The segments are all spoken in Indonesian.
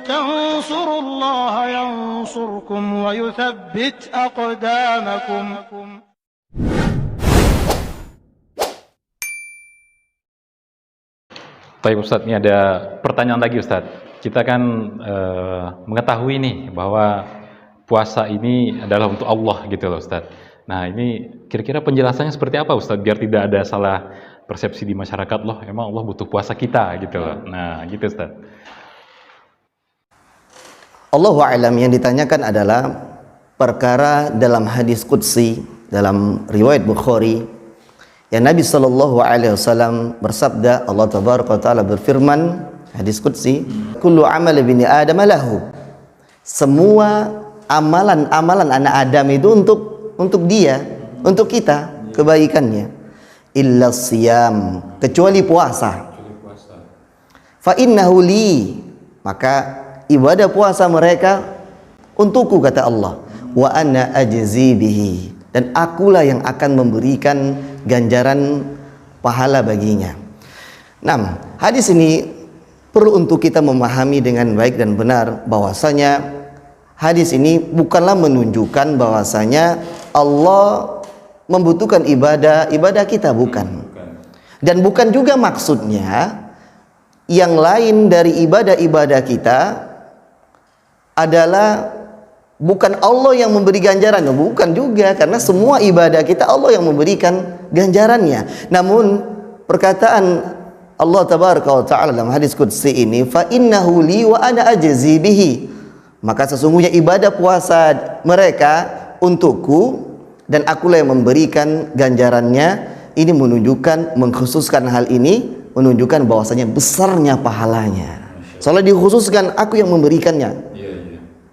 تنصروا الله ينصركم ويثبت أقدامكم. Baik Ustadz, ini ada pertanyaan lagi Ustadz. Kita kan mengetahui nih bahwa puasa ini adalah untuk Allah gitu loh Ustadz. Nah ini kira-kira penjelasannya seperti apa Ustadz, biar tidak ada salah persepsi di masyarakat, loh emang Allah butuh puasa kita gitu loh. Nah gitu Ustadz. Allahu a'lam, yang ditanyakan adalah perkara dalam hadis qudsi, dalam riwayat Bukhari, yang Nabi SAW bersabda, Allah Tabaraka wa Ta'ala berfirman, hadis qudsi, kullu amal bini Adam lahu. Semua amalan-amalan anak Adam itu untuk dia, untuk kita, kebaikannya. Illa siyam, kecuali puasa. Fa innahu li, maka ibadah puasa mereka untukku, kata Allah. Wa ana ajzi bihi, dan akulah yang akan memberikan ganjaran pahala baginya. Nah, hadis ini perlu untuk kita memahami dengan baik dan benar bahwasanya hadis ini bukanlah menunjukkan bahwasanya Allah membutuhkan ibadah kita, bukan. Dan bukan juga maksudnya yang lain dari ibadah-ibadah kita adalah bukan Allah yang memberi ganjarannya, bukan juga, karena semua ibadah kita Allah yang memberikan ganjarannya. Namun perkataan Allah Tabaraka wa Ta'ala dalam hadis qudsi ini, fa innahu li wa ana ajzi bihi, maka sesungguhnya ibadah puasa mereka untukku dan akulah yang memberikan ganjarannya. Ini menunjukkan, mengkhususkan hal ini menunjukkan bahwasanya besarnya pahalanya. Soalnya dikhususkan, aku yang memberikannya.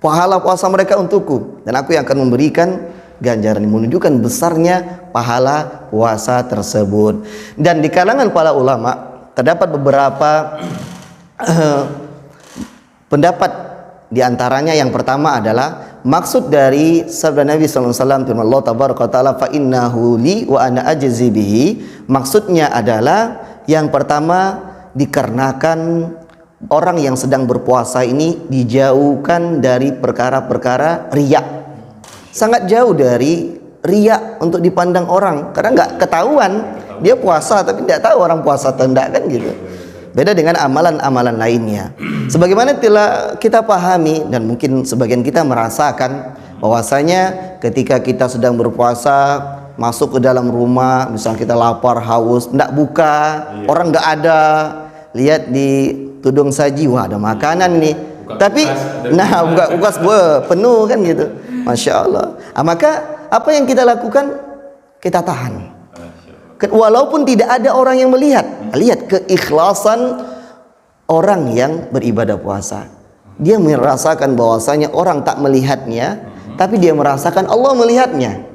Pahala puasa mereka untukku dan aku yang akan memberikan ganjaran, menunjukkan besarnya pahala puasa tersebut. Dan di kalangan para ulama terdapat beberapa pendapat. Di antaranya yang pertama adalah maksud dari sabda Nabi SAW firman Allah Tabaraka wa Ta'ala, fa innahu li wa ana ajzi bihi, maksudnya adalah yang pertama dikarenakan orang yang sedang berpuasa ini dijauhkan dari perkara-perkara riya. Sangat jauh dari riya untuk dipandang orang, karena nggak ketahuan dia puasa tapi tidak tahu orang puasa atau tidak, kan gitu. Beda dengan amalan-amalan lainnya. Sebagaimana telah kita pahami dan mungkin sebagian kita merasakan bahwasanya ketika kita sedang berpuasa, masuk ke dalam rumah, misalnya kita lapar, haus, tidak buka, orang nggak ada, lihat di tudung saji, wah ada makanan nih, tapi nah buka penuh kan gitu, masya Allah. Maka apa yang kita lakukan, kita tahan walaupun tidak ada orang yang melihat. Lihat keikhlasan orang yang beribadah puasa, dia merasakan bahwasanya orang tak melihatnya, tapi dia merasakan Allah melihatnya,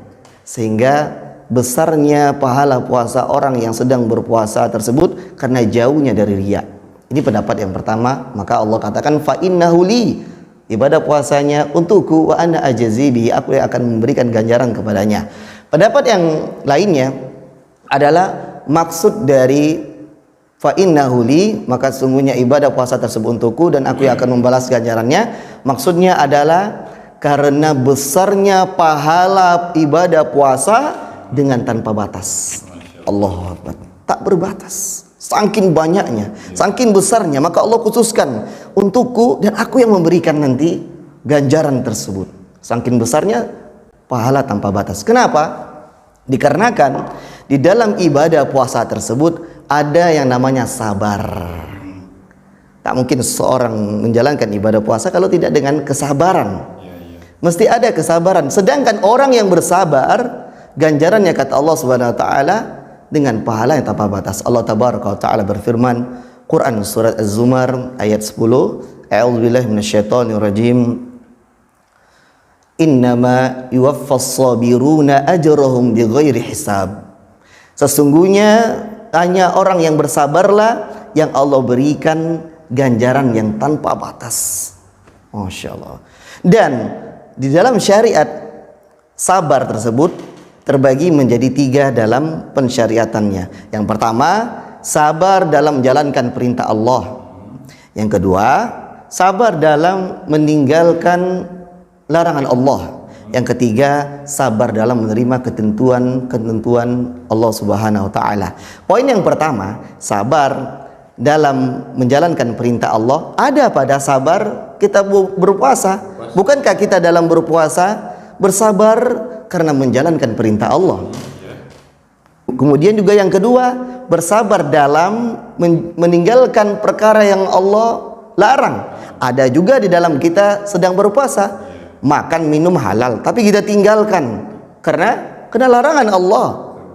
sehingga besarnya pahala puasa orang yang sedang berpuasa tersebut karena jauhnya dari riya. Ini pendapat yang pertama. Maka Allah katakan fa innahu li, ibadah puasanya untukku, wa ana ajzi bihi, aku yang akan memberikan ganjaran kepadanya. Pendapat yang lainnya adalah maksud dari fa innahu li, maka sungguhnya ibadah puasa tersebut untukku dan aku yang akan membalas ganjarannya, maksudnya adalah karena besarnya pahala ibadah puasa dengan tanpa batas. Allahu Akbar, tak berbatas. Saking banyaknya, saking besarnya, maka Allah khususkan untukku dan aku yang memberikan nanti ganjaran tersebut. Saking besarnya pahala tanpa batas. Kenapa? Dikarenakan di dalam ibadah puasa tersebut ada yang namanya sabar. Tak mungkin seseorang menjalankan ibadah puasa kalau tidak dengan kesabaran. Mesti ada kesabaran. Sedangkan orang yang bersabar, ganjarannya kata Allah Subhanahu wa taala dengan pahala yang tanpa batas. Allah Tabaraka wa Ta'ala berfirman, Quran surat Az-Zumar ayat 10, A'udzubillahi minasyaitonirrajim. Innama yuwaffas sabiruna ajrahum bighairi hisab. Sesungguhnya hanya orang yang bersabarlah yang Allah berikan ganjaran yang tanpa batas. Masya Allah. Dan di dalam syariat, sabar tersebut terbagi menjadi 3 dalam pensyariatannya. Yang pertama, sabar dalam menjalankan perintah Allah. Yang kedua, sabar dalam meninggalkan larangan Allah. Yang ketiga, sabar dalam menerima ketentuan Allah Subhanahu wa taala. Poin yang pertama, sabar dalam menjalankan perintah Allah. Ada pada sabar kita berpuasa. Bukankah kita dalam berpuasa bersabar karena menjalankan perintah Allah? Kemudian juga yang kedua, bersabar dalam meninggalkan perkara yang Allah larang. Ada juga di dalam kita sedang berpuasa, makan minum halal tapi kita tinggalkan karena larangan Allah.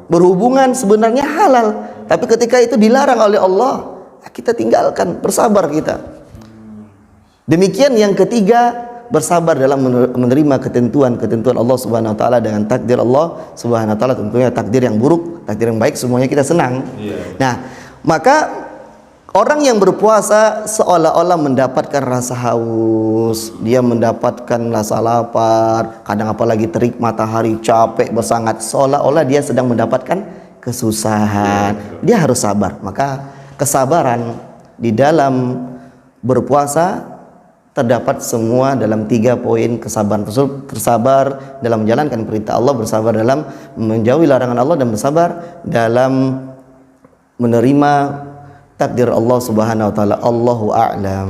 Berhubungan sebenarnya halal, tapi ketika itu dilarang oleh Allah, kita tinggalkan, bersabar kita. Demikian yang ketiga, bersabar dalam menerima ketentuan Allah Subhanahu wa taala dengan takdir Allah Subhanahu wa taala, tentunya takdir yang buruk, takdir yang baik semuanya kita senang. Nah, maka orang yang berpuasa seolah-olah mendapatkan rasa haus, dia mendapatkan rasa lapar, kadang apalagi terik matahari, capek, bersangat, seolah-olah dia sedang mendapatkan kesusahan. Dia harus sabar. Maka kesabaran di dalam berpuasa terdapat semua dalam 3 poin kesabaran tersebut. Bersabar dalam menjalankan perintah Allah, bersabar dalam menjauhi larangan Allah, dan bersabar dalam menerima takdir Allah Subhanahu wa taala. Allahu a'lam.